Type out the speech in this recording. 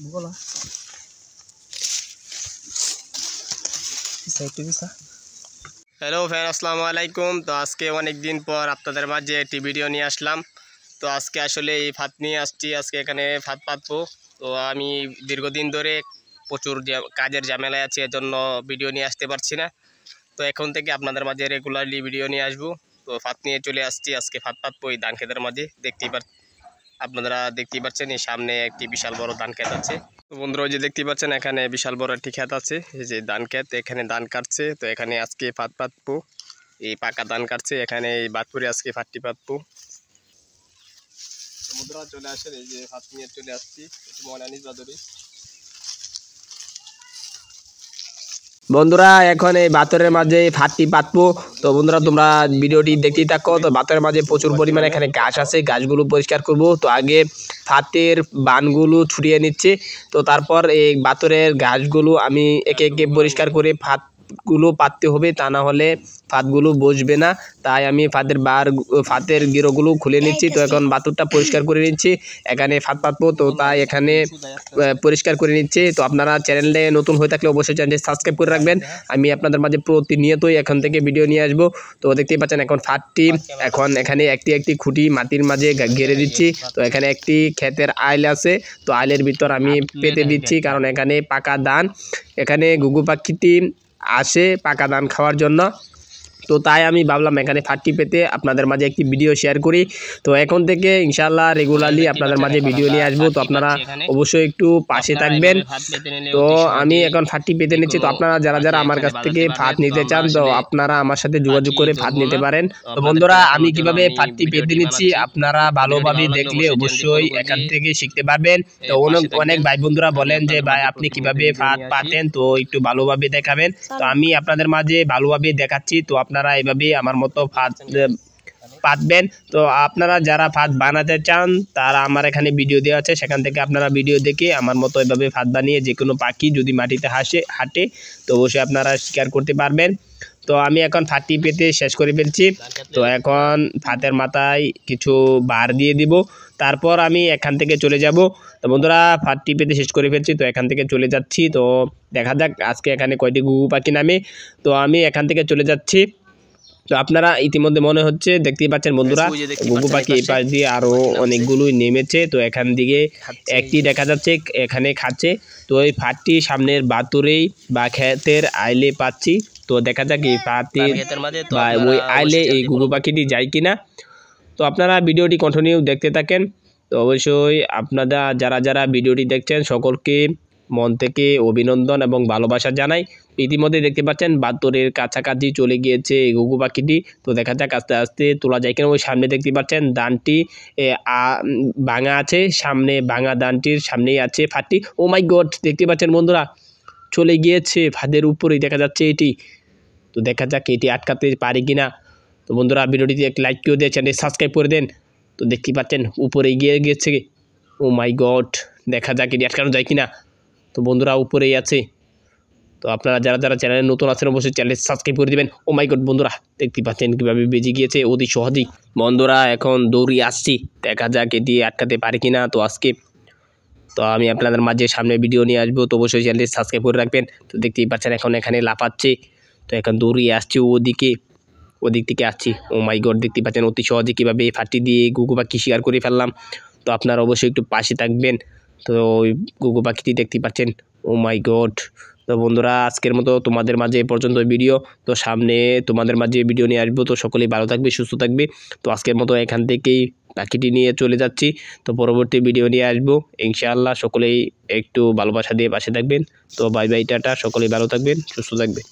Bola. Hello friend, আসসালামু আলাইকুম। তো আজকে অনেক দিন পর আপনাদের মাঝে একটি ভিডিও নিয়ে আসলাম। তো আজকে আসলে এই ভাত নিয়ে আসছি, আজকে এখানে ভাত পাতবো। তো আমি দীর্ঘদিন ধরে প্রচুর কাজের ঝামেলায় আছি, এজন্য ভিডিও নিয়ে আসতে পারছি না। তো এখন থেকে আপনাদের মাঝে রেগুলারলি ভিডিও নিয়ে আসবো। তো ভাত নিয়ে চলে আসছি, আজকে ভাত পাতবো এই ধান ক্ষেতের মাঝে। আপনারা দেখতেই পাচ্ছেন এই সামনে একটি বিশাল বড় ধান ক্ষেত আছে। তো বন্ধুরা, ওই যে দেখতে পাচ্ছেন এখানে বিশাল বড় একটি ক্ষেত আছে, এই যে ধান ক্ষেত, এখানে ধান কাটছে। তো এখানে আজকে ভাত পাতবো, এই পাকা ধান কাটছে, এখানে এই বাতপুরে আজকে ভাতটি পাতবো। বন্ধুরা চলে আসেন, এই যে ভাত নিয়ে চলে আসছি, একটু মনানিস বাদুরি। বন্ধুরা এখন এই বাতরের মাঝে ভাতটি পাতবো। তো বন্ধুরা তোমরা ভিডিওটি দেখতেই থাকো। তো বাতরের মাঝে প্রচুর পরিমাণে এখানে ঘাস আছে, ঘাসগুলো পরিষ্কার করব। তো আগে ভাতের বানগুলো ছুটিয়ে নিচ্ছে, তো তারপর এই বাতরের ঘাসগুলো আমি একে একে পরিষ্কার করে ভাতগুলো পাততে হবে, তা না হলে ভাতগুলো বসবে না। তাই আমি ভাতের গিরোগুলো খুলে নিচ্ছি। তো এখন বাতরটা পরিষ্কার করে নিচ্ছি, এখানে ভাত পাতবো। তো তাই এখানে পরিষ্কার করে নিচ্ছি। তো আপনারা চ্যানেলে নতুন হয়ে থাকলে অবশ্যই চ্যানেলটি সাবস্ক্রাইব করে রাখবেন। আমি আপনাদের মাঝে প্রতিনিয়তই এখান থেকে ভিডিও নিয়ে আসবো। তো দেখতেই পাচ্ছেন এখন ভাতটি, এখন এখানে একটি একটি খুঁটি মাটির মাঝে ঘেরে দিচ্ছি। তো এখানে একটি ক্ষেতের আইল আছে, তো আইলের ভিতর আমি পেতে দিচ্ছি, কারণ এখানে পাকা ধান, এখানে ঘুঘু পাখিটি আসে পাকা ধান খাওয়ার জন্য। তো তাই আমি ভাবলাম এখানে ভাতটি পেতে আপনাদের মাঝে একটি ভিডিও শেয়ার করি। তো এখন থেকে ইনশাআল্লাহ রেগুলারলি আপনাদের মাঝে ভিডিও নিয়ে আসবো। তো আপনারা অবশ্যই একটু পাশে থাকবেন। তো আমি এখন ভাতটি পেতে নিচ্ছি। তো আপনারা যারা যারা আমার কাছ থেকে ভাত নিতে চান, তো আপনারা আমার সাথে যোগাযোগ করে ভাত নিতে পারেন। তো বন্ধুরা আমি কিভাবে ভাতটি পেতে নিচ্ছি আপনারা ভালোভাবে দেখলে অবশ্যই এখান থেকে শিখতে পারবেন। তো অনেক ভাই বন্ধুরা বলেন যে ভাই আপনি কিভাবে ভাত পাতেন, তো একটু ভালোভাবে দেখাবেন। তো আমি আপনাদের মাঝে ভালোভাবে দেখাচ্ছি। তো আপনারা এভাবে আমার মতো ভাত পাতবেন। তো আপনারা যারা ভাত বানাতে চান তারা আমার এখানে ভিডিও দেওয়া আছে, সেখান থেকে আপনারা ভিডিও দেখে আমার মতো এভাবে ভাত বানিয়ে যে কোনো পাখি যদি মাটিতে হাঁটে তো অবশ্যই আপনারা শিকার করতে পারবেন। তো আমি এখন ভাতটি পেতে শেষ করে ফেলছি। তো এখন ভাতের মাথায় কিছু বার দিয়ে দিব, তারপর আমি এখান থেকে চলে যাব। তো বন্ধুরা ভাতটি পেতে শেষ করে ফেলছি, তো এখান থেকে চলে যাচ্ছি। তো দেখা যাক আজকে এখানে কয়টি ঘুঘু পাখি নামে। তো আমি এখান থেকে চলে যাচ্ছি। তো আপনারা ইতিমধ্যে মনে হচ্ছে দেখতেই পাচ্ছেন বন্ধুরা, ঘুঘু পাখি এই পাশ দিয়ে আরও অনেকগুলোই নেমেছে। তো এখান দিকে একটি দেখা যাচ্ছে এখানে খাচ্ছে। তো এই ভাতটি সামনের বাতুরেই বা ক্ষেতের আইলে পাচ্ছি। তো দেখা যাক এই ভাতের বা ওই আইলে এই ঘুঘু পাখিটি যায় কিনা। তো আপনারা ভিডিওটি কন্টিনিউ দেখতে থাকেন। তো অবশ্যই আপনারা যারা যারা ভিডিওটি দেখছেন সকলকে মন থেকে অভিনন্দন এবং ভালোবাসা জানাই। ইতিমধ্যে দেখতে পাচ্ছেন বাতরের কাছাকাছি চলে গিয়েছে এই ঘুঘু পাখিটি। তো দেখা যাক আস্তে আস্তে তোলা যায় কিনা। ওই সামনে দেখতে পাচ্ছেন ধানটি ভাঙা আছে, সামনে ভাঙা ধানটির সামনেই আছে ভাতটি। ও মাই গড, দেখতে পাচ্ছেন বন্ধুরা চলে গিয়েছে ভাতের উপরেই দেখা যাচ্ছে এটি। তো দেখা যাক এটি আটকাতে পারি কিনা। তো বন্ধুরা ভিডিওটিতে একটি লাইক করে দিয়ে চ্যানেল সাবস্ক্রাইব করে দেন। তো দেখতে পাচ্ছেন উপরে গিয়ে গিয়েছে। ও মাই গড, দেখা যাক এটি আটকানো যায় কিনা। তো বন্ধুরা উপরেই আছে। তো আপনারা যারা যারা চ্যানেলে নতুন আছেন অবশ্যই চ্যানেল সাবস্ক্রাইব করে দিবেন। ও মাই গড বন্ধুরা দেখতে পাচ্ছেন কীভাবে বেজে গিয়েছে অতি সহজেই। বন্ধুরা এখন দৌড়িয়ে আসছি, দেখা যাক এটি আটকাতে পারি কিনা। তো আজকে তো আমি আপনাদের মাঝে সামনে ভিডিও নিয়ে আসবো, তো অবশ্যই চ্যানেলটি সাবস্ক্রাইব করে রাখবেন। তো দেখতেই পাচ্ছেন এখন এখানে লাফাচ্ছে। তো এখন দৌড়িয়ে আসছি ওদিক থেকে আসছি। ও মাই গড, দেখতে পাচ্ছেন অতি সহজে কীভাবে এই ফাঁটি দিয়ে ঘুঘু পাখি শিকার করে ফেললাম। তো আপনারা অবশ্যই একটু পাশে থাকবেন। তো ওই ঘুঘু পাখিটি দেখতে পাচ্ছেন। ও মাই গড। তো বন্ধুরা আজকের মতো তোমাদের মাঝে এ পর্যন্ত ভিডিও। তো সামনে তোমাদের মাঝে ভিডিও নিয়ে আসবো। তো সকলেই ভালো থাকবে, সুস্থ থাকবে। তো আজকের মতো এখান থেকেই পাখিটি নিয়ে চলে যাচ্ছি। তো পরবর্তী ভিডিও নিয়ে আসবো ইনশাআল্লাহ। সকলেই একটু ভালোবাসা দিয়ে পাশে থাকবেন। তো বাই বাই, টাটা, সকলেই ভালো থাকবেন, সুস্থ থাকবেন।